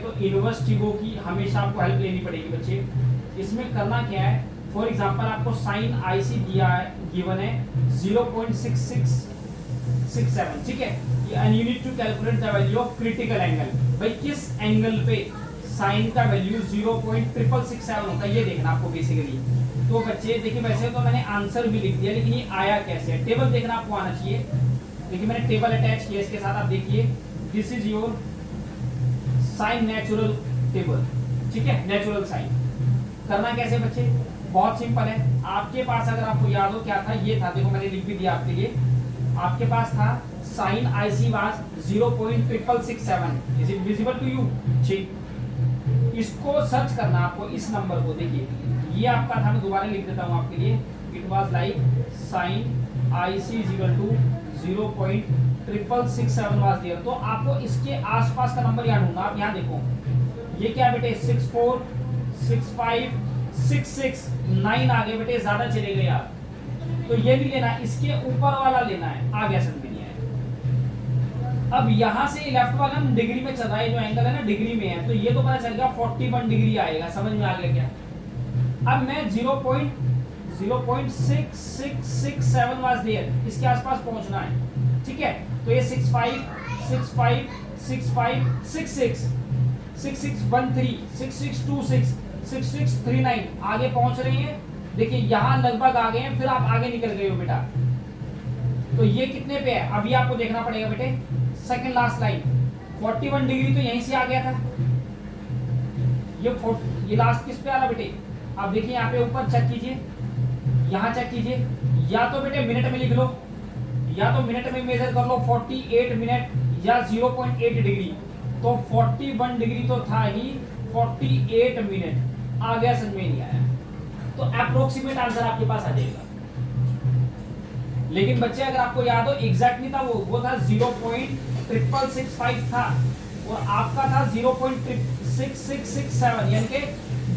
तो इनवर्स टीबो की हमेशा आपको हेल्प लेनी पड़ेगी बच्चे। इसमें करना क्या है, फॉर एग्जांपल आपको साइन आईसी दिया है, गिवन है 0.6667, ठीक है। And you need to calculate the value of critical angle. भाई किस एंगल पे साइन का वैल्यू 0.6667 होता है ये देखना आपको बेसिकली। तो बच्चे देखिए, वैसे तो मैंने आंसर भी लिख दिया, लेकिन ये आया कैसे है, टेबल देखना आपको आना चाहिए। देखिए मैंने टेबल अटैच किया इसके साथ, आप देखिए this is your sine natural table, ठीक है, नेचुरल साइन। करना कैसे बच्चे, बहुत सिंपल है। आपके पास अगर आपको याद हो क्या था, ये था, देखो मैंने लिख भी दिया आपके लिए। आपके पास था sine IC was 0.6667, is it visible to you? ठीक, इसको सर्च करना आपको, इस नंबर को देखिए, ये आपका था, मैं दोबारा लिख देता हूं आपके लिए। It was like sine IC equal to 0.6667 was there. तो आपको इसके आसपास का नंबर याद होगा। आप यहाँ देखो, ये क्या बेटे 64 65 66 9 आ गए बेटे, ज्यादा चले गए आप, तो ये नहीं लेना, इसके ऊपर वाला लेना है। आ गया समझ में नहीं आया। अब यहाँ से लेफ्ट वाला डिग्री में चल रहा है, जो एंगल है ना डिग्री में है, तो ये तो पता चल गया 41 डिग्री आएगा। समझ में आ गया क्या? अब मैं 0.6667 वाज देयर, इसके आसपास पहुंचना है, ठीक है। तो ये 65 65 65 66 6613 6626 6639 आगे पहुंच रही है। देखिए यहां लगभग आ गए हैं, फिर आप आगे निकल गए हो बेटा। तो ये कितने पे है अभी आपको देखना पड़ेगा बेटे, सेकंड लास्ट लाइन 41 डिग्री तो यहीं से आ गया था। ये लास्ट किस पे आ रहा बेटे? आप देखिए यहाँ पे ऊपर चेक कीजिए, यहाँ चेक कीजिए, या तो बेटे मिनट में लिख लो, या तो मिनट में मेजर कर लो 48 मिनट या 0.8 डिग्री। तो 41 डिग्री तो था ही, 48 मिनट आ गया, समझ में नहीं आया तो अप्रोक्सीमेट आंसर आपके पास आ जाएगा। लेकिन बच्चे अगर आपको याद हो एग्जैक्ट नहीं था, वो था 0.6665 था और आपका था 0.6667, यानी कि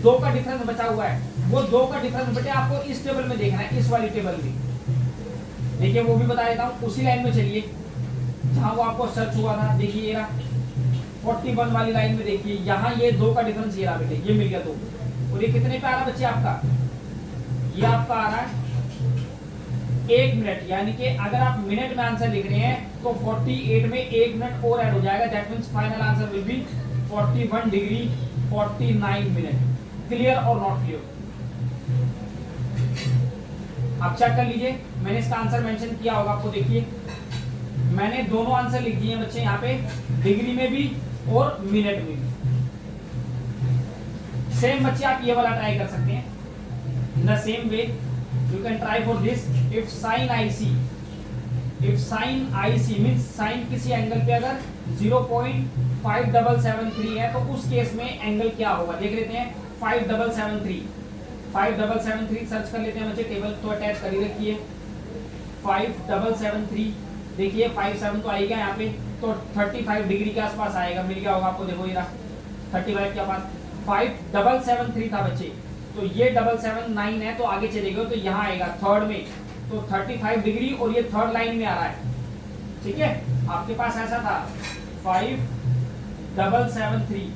2 का डिफरेंस बचा हुआ है। वो 2 का डिफरेंस बेटे आपको इस टेबल में देखना है, इस वाली टेबल में। देखिए वो भी बता देता हूँ, उसी लाइन में चलिए जहां वो आपको सर्च हुआ था। देखिए ये रहा 41 वाली लाइन में, देखिए यहाँ ये 2 का डिफरेंस ये रहा बेटे, ये मिल गया 2। और ये कितने पे आ रहा बच्चे आपका? ये आपका आ रहा है 1 मिनट, यानी कि अगर आप मिनट में आंसर लिख रहे हैं तो 48 में 1 मिनट और ऐड हो जाएगा। That means final answer will be 41 degree 49 minute. Clear और नॉट क्लियर? आप चेक कर लीजिए, मैंने इसका आंसर मेंशन किया होगा आपको। देखिए मैंने दोनों आंसर लिख दिए बच्चे यहाँ पे, डिग्री में भी और मिनट में भी। सेम बच्चे आप ये वाला ट्राई कर सकते हैं। In the same way you can try for this. if sin IC means sin किसी एंगल पे अगर 0.5773 है तो उस केस में एंगल क्या होगा देख लेते हैं। 5773 सर्च कर लेते हैं बच्चे, टेबल तो अटैच कर ही रखिए। 5773 देखिए 57 तो आएगा यहाँ पे, तो 35 डिग्री के आसपास आएगा, मिल गया होगा आपको। देखो ये रहा 35 के पास 5773 था बच्चे, तो ये 779 है, तो आगे चलेगा तो यहाँ आएगा थर्ड में, तो 35 डिग्री और ये थर्ड लाइन में आ रहा है, ठीक है। आपके पास ऐसा था 5773,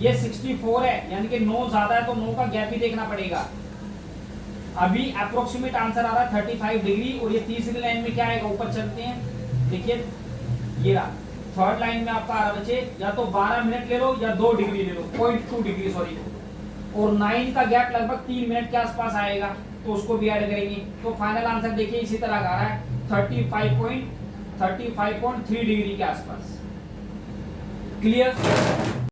ये 64 है, यानी कि 9 ज्यादा है तो 9 का गैप भी देखना पड़ेगा। अभी अप्रोक्सीमेट आंसर आ रहा है 35 डिग्री और ये तीसरी लाइन में क्या आएगा, ऊपर चलते हैं। देखिए ये रहा थर्ड लाइन में आपका आ रहा बच्चे, या तो 12 मिनट ले लो या 2 डिग्री ले लो, 0.2 डिग्री सॉरी, और 9 का गैप लगभग 3 मिनट के आसपास आएगा, तो उसको भी ऐड करेंगे। तो फाइनल आंसर देखिए इसी तरह का आ रहा है 35.3 डिग्री के आसपास। क्लियर?